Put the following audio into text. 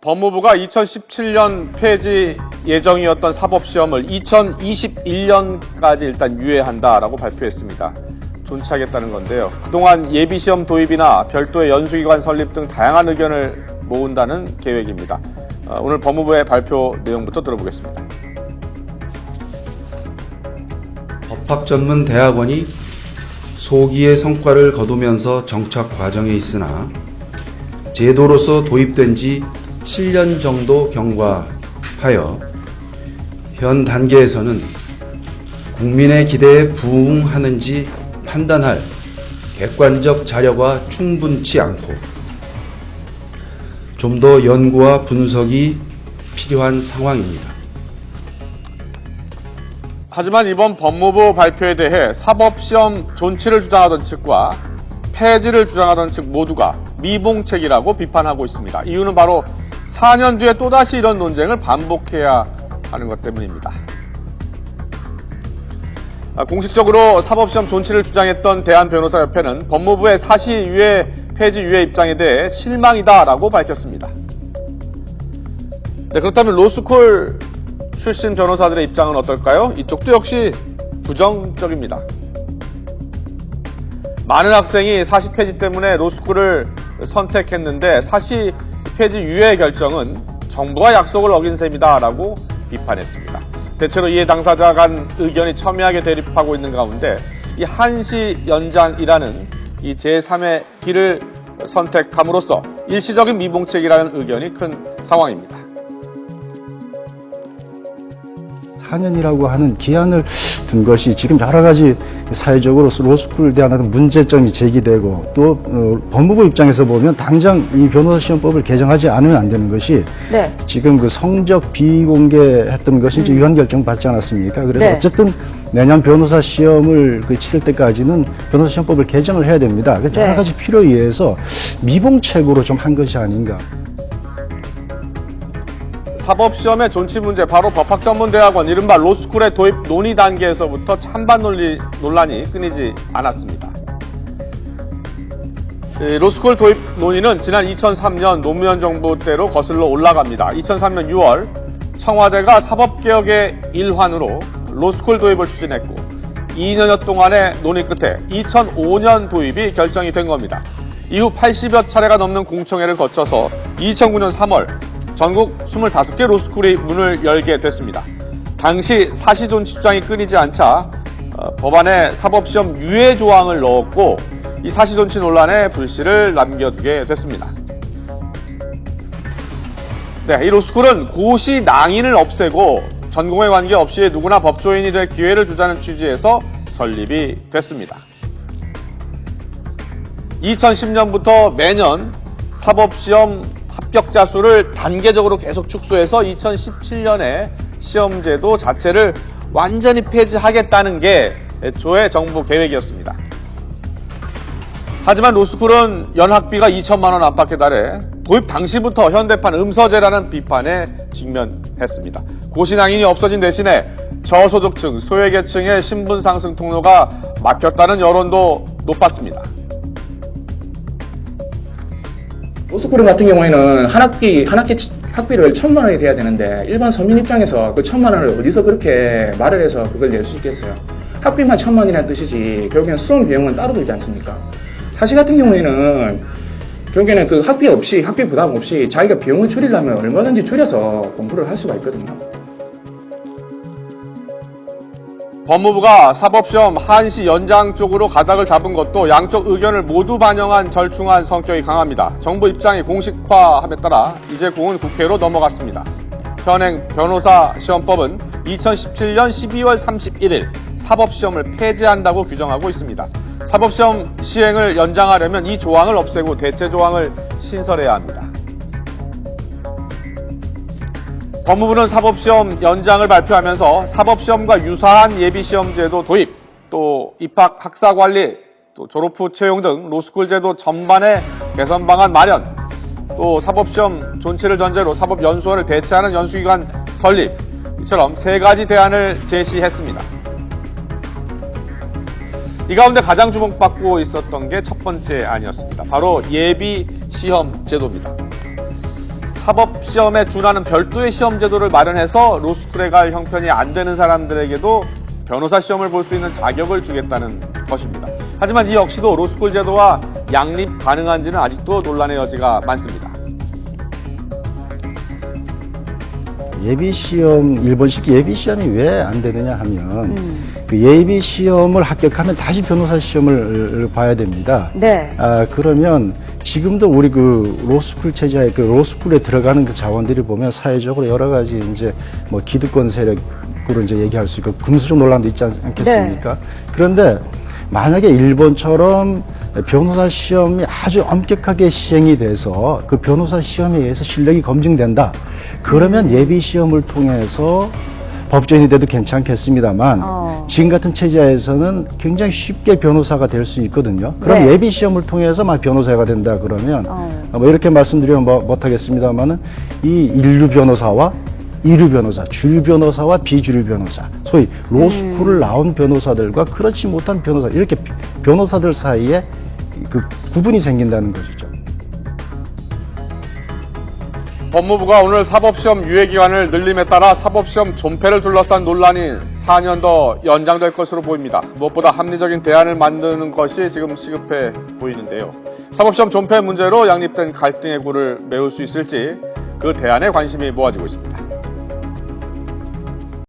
법무부가 2017년 폐지 예정이었던 사법시험을 2021년까지 일단 유예한다라고 발표했습니다. 존치하겠다는 건데요. 그동안 예비시험 도입이나 별도의 연수기관 설립 등 다양한 의견을 모은다는 계획입니다. 오늘 법무부의 발표 내용부터 들어보겠습니다. 법학전문대학원이 소기의 성과를 거두면서 정착 과정에 있으나 제도로서 도입된 지 7년 정도 경과하여 현 단계에서는 국민의 기대에 부응하는지 판단할 객관적 자료가 충분치 않고 좀 더 연구와 분석이 필요한 상황입니다. 하지만 이번 법무부 발표에 대해 사법시험 존치를 주장하던 측과 폐지를 주장하던 측 모두가 미봉책이라고 비판하고 있습니다. 이유는 바로 4년 뒤에 또다시 이런 논쟁을 반복해야 하는 것 때문입니다. 공식적으로 사법시험 존치를 주장했던 대한변호사협회는 법무부의 사시유예 폐지 유예 입장에 대해 실망이다라고 밝혔습니다. 네, 그렇다면 로스쿨 출신 변호사들의 입장은 어떨까요? 이쪽도 역시 부정적입니다. 많은 학생이 사시 폐지 때문에 로스쿨을 선택했는데 사시 폐지 유예 결정은 정부가 약속을 어긴 셈이다라고 비판했습니다. 대체로 이해 당사자 간 의견이 첨예하게 대립하고 있는 가운데 이 한시 연장이라는 이 제3의 길을 선택함으로써 일시적인 미봉책이라는 의견이 큰 상황입니다. 4년이라고 하는 기한을 둔 것이 지금 여러 가지 사회적으로 로스쿨에 대한 문제점이 제기되고 또 법무부 입장에서 보면 당장 이 변호사 시험법을 개정하지 않으면 안 되는 것이 네. 지금 그 성적 비공개했던 것이 이제 위헌 결정 받지 않았습니까? 그래서 네. 어쨌든 내년 변호사 시험을 치를 때까지는 변호사 시험법을 개정을 해야 됩니다. 그래서 여러 가지 필요에 의해서 미봉책으로 좀 한 것이 아닌가. 사법시험의 존치 문제, 바로 법학전문대학원, 이른바 로스쿨의 도입 논의 단계에서부터 찬반 논란이 끊이지 않았습니다. 로스쿨 도입 논의는 지난 2003년 노무현 정부 때로 거슬러 올라갑니다. 2003년 6월 청와대가 사법개혁의 일환으로 로스쿨 도입을 추진했고 2년여 동안의 논의 끝에 2005년 도입이 결정이 된 겁니다. 이후 80여 차례가 넘는 공청회를 거쳐서 2009년 3월 전국 25개 로스쿨이 문을 열게 됐습니다. 당시 사시존치 주장이 끊이지 않자 법안에 사법시험 유예 조항을 넣었고 이 사시존치 논란에 불씨를 남겨두게 됐습니다. 네, 이 로스쿨은 고시 낭인을 없애고 전공에 관계없이 누구나 법조인이 될 기회를 주자는 취지에서 설립이 됐습니다. 2010년부터 매년 사법시험 합격자 수를 단계적으로 계속 축소해서 2017년에 시험제도 자체를 완전히 폐지하겠다는 게 애초에 정부 계획이었습니다. 하지만 로스쿨은 연학비가 2천만 원 안팎에 달해 도입 당시부터 현대판 음서제라는 비판에 직면했습니다. 고시낭인이 없어진 대신에 저소득층, 소외계층의 신분 상승 통로가 막혔다는 여론도 높았습니다. 로스쿨 같은 경우에는 한 학기 학비를 1,000만 원이 돼야 되는데 일반 서민 입장에서 그 1,000만 원을 어디서 그렇게 말을 해서 그걸 낼 수 있겠어요? 학비만 1,000만 원이라는 뜻이지 결국에는 수험 비용은 따로 들지 않습니까? 사시 같은 경우에는 결국에는 그 학비 부담 없이 자기가 비용을 줄이려면 얼마든지 줄여서 공부를 할 수가 있거든요. 법무부가 사법시험 한시 연장 쪽으로 가닥을 잡은 것도 양쪽 의견을 모두 반영한 절충한 성격이 강합니다. 정부 입장이 공식화함에 따라 이제 공은 국회로 넘어갔습니다. 현행 변호사 시험법은 2017년 12월 31일 사법시험을 폐지한다고 규정하고 있습니다. 사법시험 시행을 연장하려면 이 조항을 없애고 대체 조항을 신설해야 합니다. 법무부는 사법시험 연장을 발표하면서 사법시험과 유사한 예비시험제도 도입, 또 입학 학사관리, 또 졸업 후 채용 등 로스쿨 제도 전반의 개선 방안 마련, 또 사법시험 존치를 전제로 사법연수원을 대체하는 연수기관 설립, 이처럼 3가지 대안을 제시했습니다. 이 가운데 가장 주목받고 있었던 게 첫 번째 안이었습니다. 바로 예비시험 제도입니다. 사법시험에 준하는 별도의 시험 제도를 마련해서 로스쿨에 갈 형편이 안 되는 사람들에게도 변호사 시험을 볼 수 있는 자격을 주겠다는 것입니다. 하지만 이 역시도 로스쿨 제도와 양립 가능한지는 아직도 논란의 여지가 많습니다. 예비시험, 일본식 예비시험이 왜 안 되느냐 하면 그 예비시험을 합격하면 다시 변호사 시험을 봐야 됩니다. 네. 그러면 지금도 우리 그 로스쿨 체제에 그 로스쿨에 들어가는 그 자원들이 보면 사회적으로 여러 가지 이제 뭐 기득권 세력으로 이제 얘기할 수 있고 금수저 논란도 있지 않겠습니까? 그런데 만약에 일본처럼 변호사 시험이 아주 엄격하게 시행이 돼서 그 변호사 시험에 의해서 실력이 검증된다. 그러면 예비 시험을 통해서 법조인이 돼도 괜찮겠습니다만 지금 같은 체제에서는 굉장히 쉽게 변호사가 될 수 있거든요. 그럼 네. 예비 시험을 통해서 막 변호사가 된다 그러면 뭐 이렇게 말씀드리면 못하겠습니다만은 이 인류 변호사와 이류 변호사, 주류 변호사와 비주류 변호사, 소위 로스쿨을 나온 변호사들과 그렇지 못한 변호사, 이렇게 변호사들 사이에 그 구분이 생긴다는 것이죠. 법무부가 오늘 사법시험 유예기간을 늘림에 따라 사법시험 존폐를 둘러싼 논란이 4년 더 연장될 것으로 보입니다. 무엇보다 합리적인 대안을 만드는 것이 지금 시급해 보이는데요. 사법시험 존폐 문제로 양립된 갈등의 골을 메울 수 있을지 그 대안에 관심이 모아지고 있습니다.